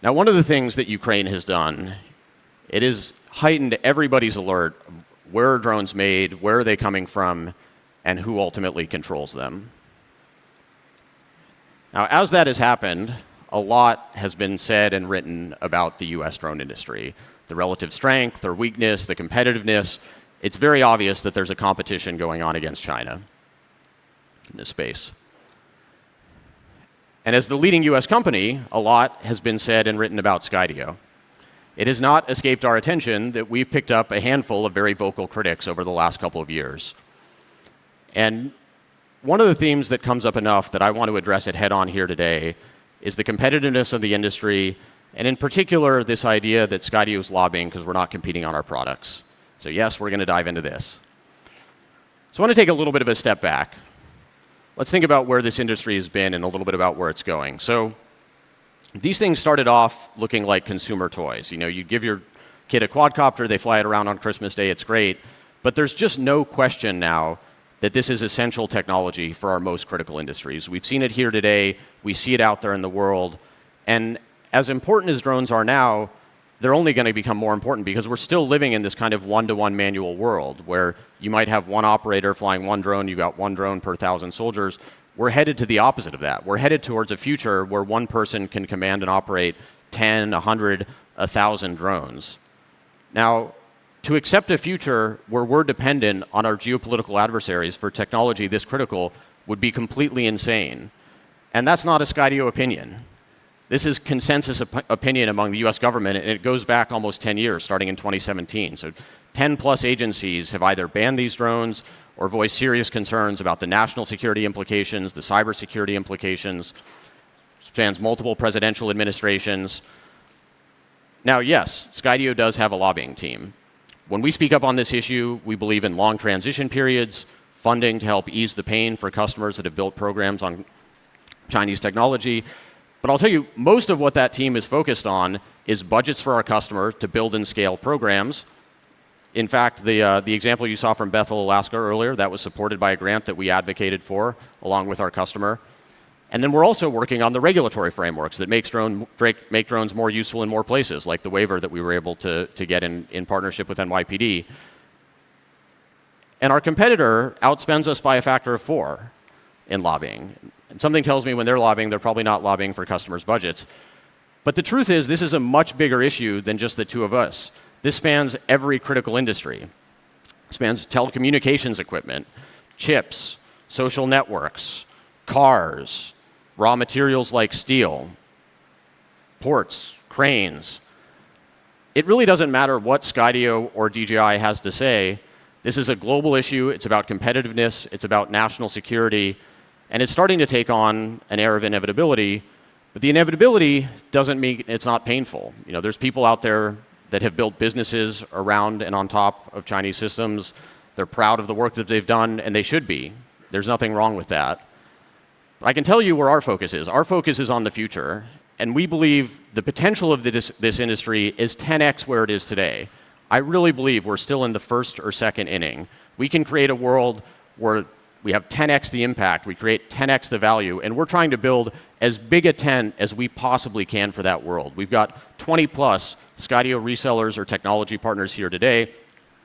Now, one of the things that Ukraine has done, it has heightened everybody's alert. Where are drones made? Where are they coming from? And who ultimately controls them? Now, as that has happened, a lot has been said and written about the US drone industry. The relative strength, their weakness, the competitiveness. It's very obvious that there's a competition going on against China in this space. And as the leading US company, a lot has been said and written about Skydio. It has not escaped our attention that we've picked up a handful of very vocal critics over the last couple of years. And one of the themes that comes up enough that I want to address it head on here today is the competitiveness of the industry, and in particular, this idea that Skydio is lobbying because we're not competing on our products. So yes, we're going to dive into this. So I want to take a little bit of a step back. Let's think about where this industry has been and a little bit about where it's going. So these things started off looking like consumer toys. You know, you give your kid a quadcopter, they fly it around on Christmas Day, it's great. But there's just no question now that this is essential technology for our most critical industries. We've seen it here today, we see it out there in the world, and as important as drones are now, they're only going to become more important because we're still living in this kind of one-to-one manual world where you might have one operator flying one drone, you've got one drone per 1,000 soldiers. We're headed to the opposite of that. We're headed towards a future where one person can command and operate 10, 100, 1,000 drones. Now, to accept a future where we're dependent on our geopolitical adversaries for technology this critical would be completely insane. And that's not a Skydio opinion. This is consensus opinion among the US government, and it goes back almost 10 years, starting in 2017. So 10 plus agencies have either banned these drones or voiced serious concerns about the national security implications, the cybersecurity implications, spans multiple presidential administrations. Now, yes, Skydio does have a lobbying team. When we speak up on this issue, we believe in long transition periods, funding to help ease the pain for customers that have built programs on Chinese technology. But I'll tell you, most of what that team is focused on is budgets for our customer to build and scale programs. In fact, the example you saw from Bethel, Alaska earlier, that was supported by a grant that we advocated for along with our customer. And then we're also working on the regulatory frameworks that make drones more useful in more places, like the waiver that we were able to get in partnership with NYPD. And our competitor outspends us by a factor of 4 in lobbying. And something tells me when they're lobbying, they're probably not lobbying for customers' budgets. But the truth is, this is a much bigger issue than just the two of us. This spans every critical industry. It spans telecommunications equipment, chips, social networks, cars, raw materials like steel, ports, cranes. It really doesn't matter what Skydio or DJI has to say. This is a global issue. It's about competitiveness. It's about national security. And it's starting to take on an air of inevitability. But the inevitability doesn't mean it's not painful. You know, there's people out there that have built businesses around and on top of Chinese systems. They're proud of the work that they've done, and they should be. There's nothing wrong with that. But I can tell you where our focus is. Our focus is on the future. And we believe the potential of this industry is 10x where it is today. I really believe we're still in the first or second inning. We can create a world where we have 10x the impact, we create 10x the value, and we're trying to build as big a tent as we possibly can for that world. We've got 20 plus Skydio resellers or technology partners here today.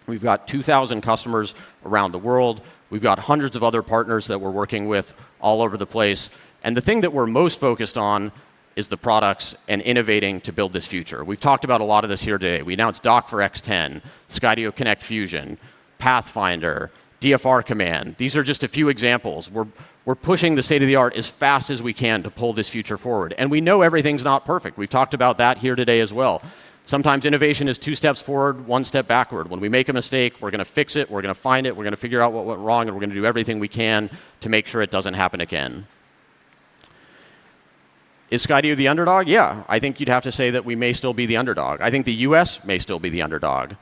We've got 2,000 customers around the world. We've got hundreds of other partners that we're working with all over the place. And the thing that we're most focused on is the products and innovating to build this future. We've talked about a lot of this here today. We announced Dock for X10, Skydio Connect Fusion, Pathfinder, DFR Command. These are just a few examples. We're pushing the state of the art as fast as we can to pull this future forward. And we know everything's not perfect. We've talked about that here today as well. Sometimes innovation is 2 steps forward, 1 step backward. When we make a mistake, we're going to fix it, we're going to find it, we're going to figure out what went wrong, and we're going to do everything we can to make sure it doesn't happen again. Is Skydio the underdog? Yeah, I think you'd have to say that we may still be the underdog. I think the US may still be the underdog.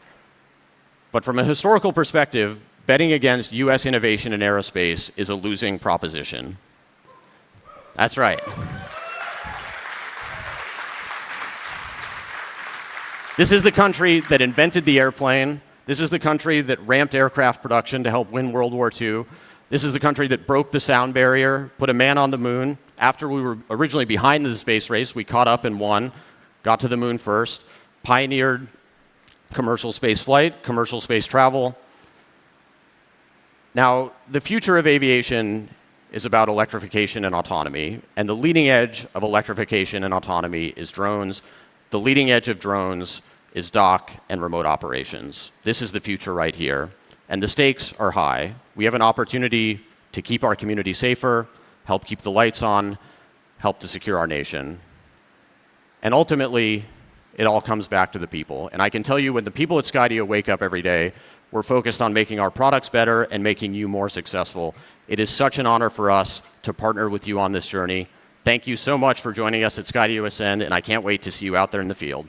But from a historical perspective, betting against US innovation in aerospace is a losing proposition. That's right. This is the country that invented the airplane. This is the country that ramped aircraft production to help win World War II. This is the country that broke the sound barrier, put a man on the moon. After we were originally behind in the space race, we caught up and won. got to the moon first, pioneered commercial space flight, commercial space travel. Now, the future of aviation is about electrification and autonomy, and the leading edge of electrification and autonomy is drones. The leading edge of drones is dock and remote operations. This is the future right here, and the stakes are high. We have an opportunity to keep our community safer, help keep the lights on, help to secure our nation. And ultimately, it all comes back to the people. And I can tell you, when the people at Skydio wake up every day, we're focused on making our products better and making you more successful. It is such an honor for us to partner with you on this journey. Thank you so much for joining us at Skydio Ascend, and I can't wait to see you out there in the field.